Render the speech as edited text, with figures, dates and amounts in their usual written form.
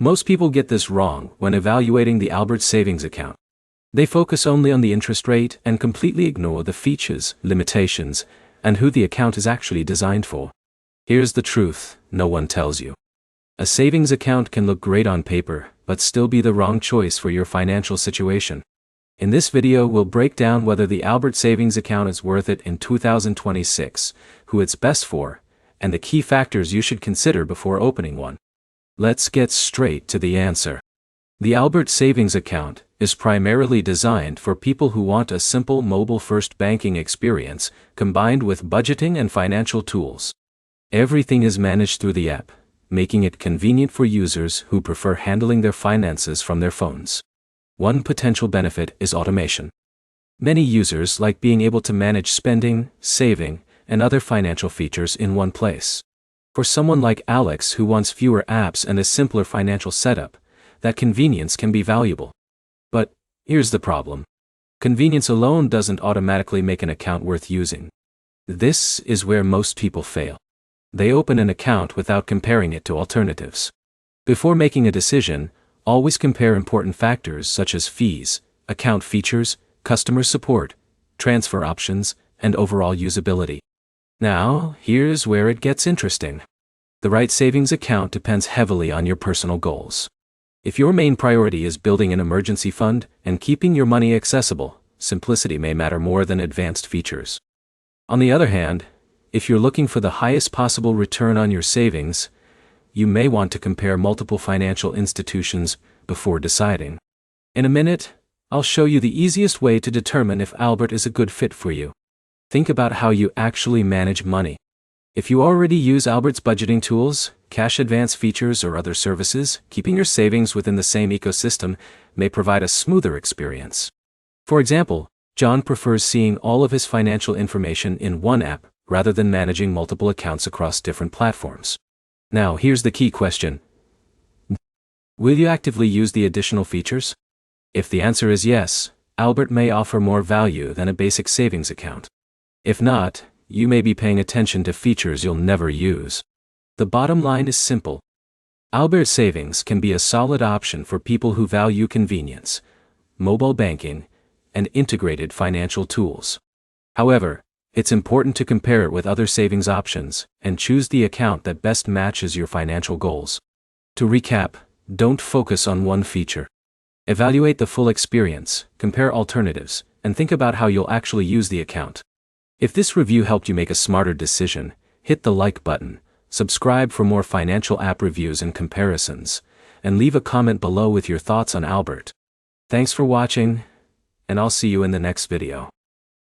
Most people get this wrong when evaluating the Albert savings account. They focus only on the interest rate and completely ignore the features, limitations, and who the account is actually designed for. Here's the truth no one tells you. A savings account can look great on paper, but still be the wrong choice for your financial situation. In this video, we'll break down whether the Albert savings account is worth it in 2026, who it's best for, and the key factors you should consider before opening one. Let's get straight to the answer. The Albert savings account is primarily designed for people who want a simple mobile-first banking experience combined with budgeting and financial tools. Everything is managed through the app, making it convenient for users who prefer handling their finances from their phones. One potential benefit is automation. Many users like being able to manage spending, saving, and other financial features in one place. For someone like Alex who wants fewer apps and a simpler financial setup, that convenience can be valuable. But here's the problem. Convenience alone doesn't automatically make an account worth using. This is where most people fail. They open an account without comparing it to alternatives. Before making a decision, always compare important factors such as fees, account features, customer support, transfer options, and overall usability. Now, here's where it gets interesting. The right savings account depends heavily on your personal goals. If your main priority is building an emergency fund and keeping your money accessible, simplicity may matter more than advanced features. On the other hand, if you're looking for the highest possible return on your savings, you may want to compare multiple financial institutions before deciding. In a minute, I'll show you the easiest way to determine if Albert is a good fit for you. Think about how you actually manage money. If you already use Albert's budgeting tools, cash advance features, or other services, keeping your savings within the same ecosystem may provide a smoother experience. For example, John prefers seeing all of his financial information in one app rather than managing multiple accounts across different platforms. Now, here's the key question. Will you actively use the additional features? If the answer is yes, Albert may offer more value than a basic savings account. If not, you may be paying attention to features you'll never use. The bottom line is simple. Albert Savings can be a solid option for people who value convenience, mobile banking, and integrated financial tools. However, it's important to compare it with other savings options and choose the account that best matches your financial goals. To recap, don't focus on one feature. Evaluate the full experience, compare alternatives, and think about how you'll actually use the account. If this review helped you make a smarter decision, hit the like button, subscribe for more financial app reviews and comparisons, and leave a comment below with your thoughts on Albert. Thanks for watching, and I'll see you in the next video.